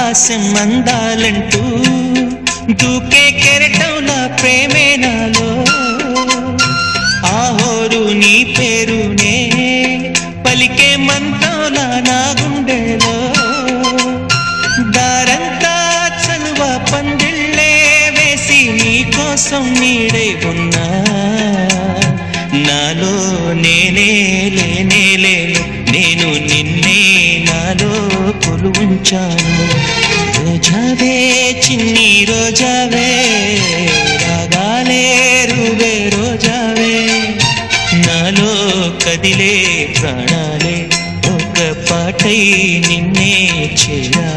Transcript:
ఆకాశం అందాలంటూ దూకే కెరటంలా ప్రేమే నాలో ఆహోరు నీ పేరునే పలికే మంత్రంలా నా గుండెలో దారంతా చలువ పందిళ్ళే వేసి నీ కోసం నీడై ఉన్నా నాలో నేనే లేనే లేను నేను నిన్నే నాలో కొలువుంచాను రోజావే చిన్ని రోజావే రాగాలే రువే రోజావే నాలో కదిలే ప్రాణాలే ఒక పాటై నిన్నే చేరా